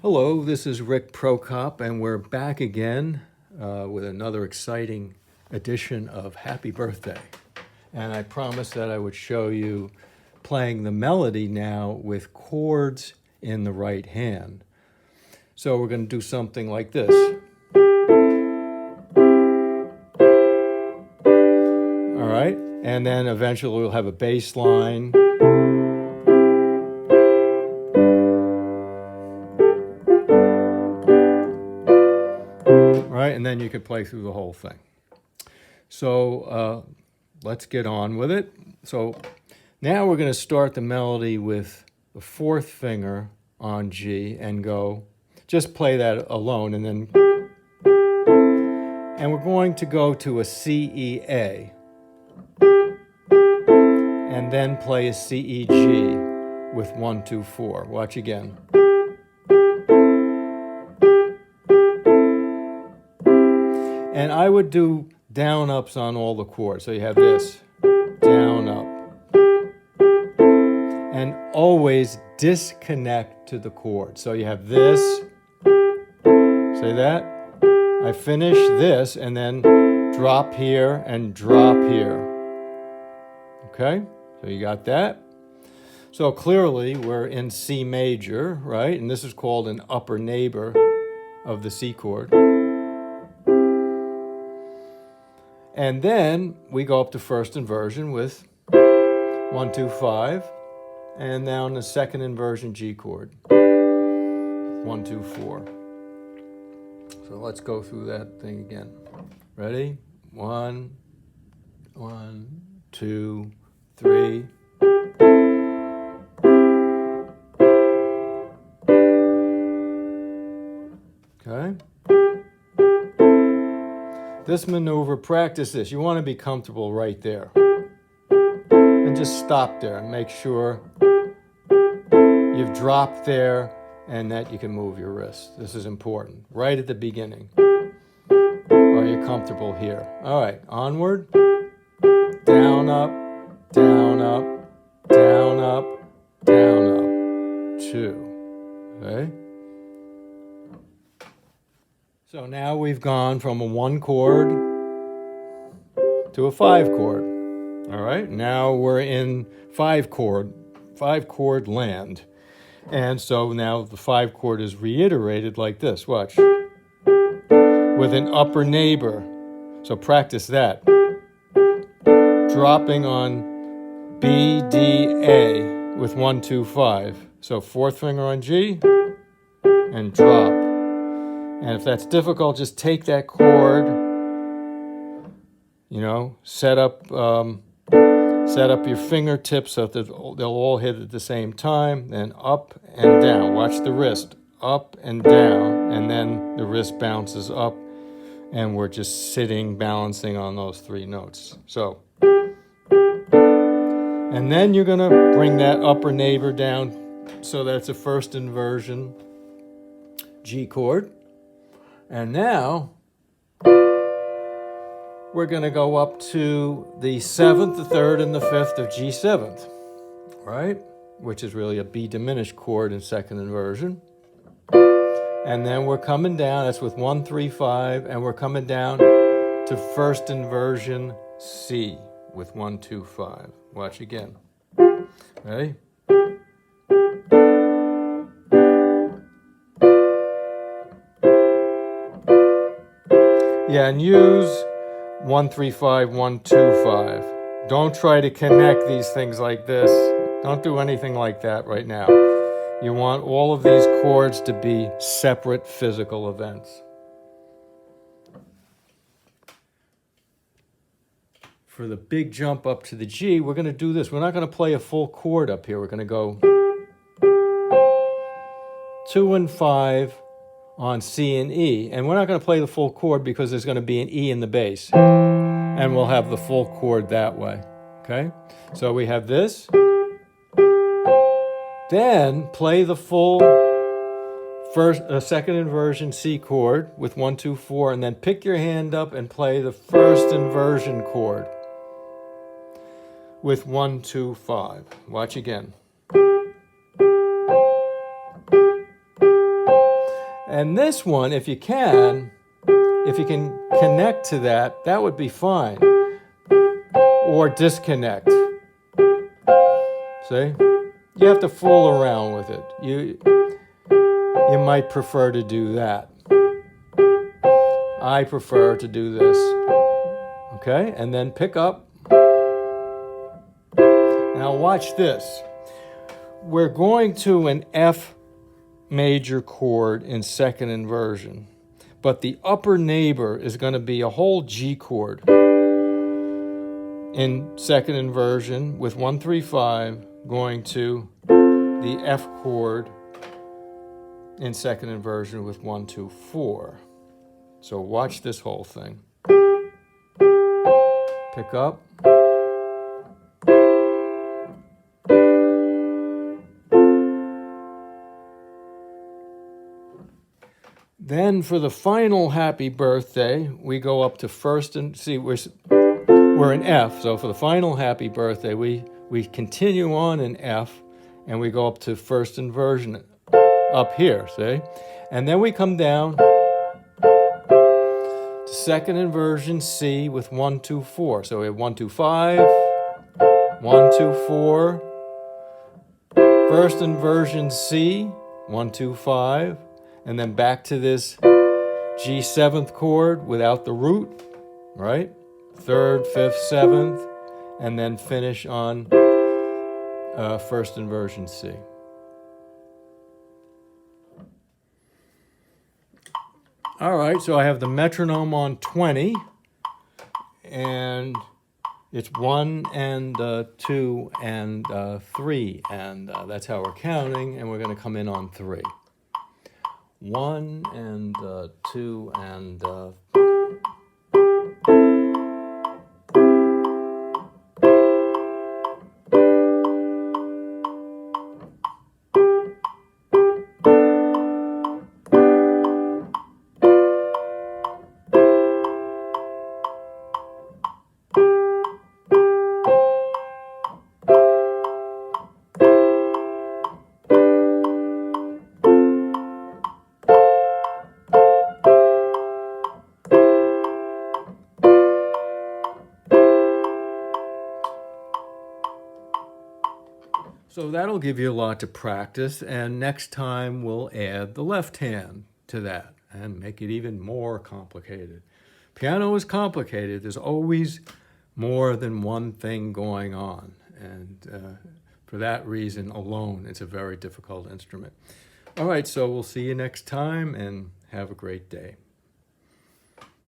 Hello, this is Rick Prokop, and we're back again with another exciting edition of Happy Birthday. And I promised that I would show you playing the melody now with chords in the right hand. So we're going to do something like this. All right, and then eventually we'll have a bass line. Right, and then you could play through the whole thing. So let's get on with it. So now we're going to start the melody with the fourth finger on G and go, just play that alone, and then, and we're going to go to a C, E, A, and then play a C, E, G with 1, 2, 4. Watch again. And I would do down ups on all the chords. So you have this, down up. And always disconnect to the chord. So you have this, say that. I finish this and then drop here and drop here. Okay, so you got that. So clearly we're in C major, right? And this is called an upper neighbor of the C chord. And then we go up to first inversion with 1, 2, 5, and now in the second inversion G chord, 1, 2, 4. So let's go through that thing again. Ready? 1, 1, 2, 3. Okay. This maneuver, practice this. You want to be comfortable right there. And just stop there and make sure you've dropped there and that you can move your wrist. This is important. Right at the beginning. Are you comfortable here? All right, onward. Down, up, down, up, down, up, down, up. 2. Okay? So now we've gone from a 1 chord to a 5 chord. All right, now we're in 5 chord land. And so now the 5 chord is reiterated like this. Watch. With an upper neighbor. So practice that. Dropping on B, D, A with 1, 2, 5. So fourth finger on G and drop. And if that's difficult, just take that chord, you know, set up your fingertips so that they'll all hit at the same time, then up and down. Watch the wrist, up and down, and then the wrist bounces up, and we're just sitting, balancing on those 3 notes. So, and then you're going to bring that upper neighbor down so that it's a first inversion G chord. And now, we're going to go up to the 7th, the 3rd, and the 5th of G7th, right? Which is really a B diminished chord in second inversion. And then we're coming down, that's with 1, 3, 5, and we're coming down to first inversion C with 1, 2, 5. Watch again. Ready? Yeah, and use 1, 3, 5, 1, 2, 5. Don't try to connect these things like this. Don't do anything like that right now. You want all of these chords to be separate physical events. For the big jump up to the G, we're going to do this. We're not going to play a full chord up here. We're going to go 2 and 5 on C and E. And we're not going to play the full chord because there's going to be an E in the bass. And we'll have the full chord that way. Okay? So we have this. Then play the full second inversion C chord with 1, 2, 4, and then pick your hand up and play the first inversion chord with 1, 2, 5. Watch again. And this one, if you can connect to that, that would be fine. Or disconnect. See? You have to fool around with it. You might prefer to do that. I prefer to do this. Okay? And then pick up. Now watch this. We're going to an F major chord in second inversion, but the upper neighbor is going to be a whole G chord in second inversion with 1, 3, 5 going to the F chord in second inversion with 1, 2, 4. So watch this whole thing. Pick up. Then for the final happy birthday, we go up to first and see we're in F. So for the final happy birthday, we continue on in F and we go up to first inversion up here, see? And then we come down to second inversion C with 1, 2, 4. So we have 1, 2, 5, 1, 2, 4. First inversion C, 1, 2, 5. And then back to this G7th chord without the root, right? 3rd, 5th, 7th, and then finish on first inversion C. All right, so I have the metronome on 20, and it's 1 and 2 and 3, and that's how we're counting, and we're going to come in on 3. 1 and 2 and so that'll give you a lot to practice, and next time we'll add the left hand to that and make it even more complicated. Piano is complicated. There's always more than one thing going on, and for that reason alone, it's a very difficult instrument. All right, so we'll see you next time, and have a great day.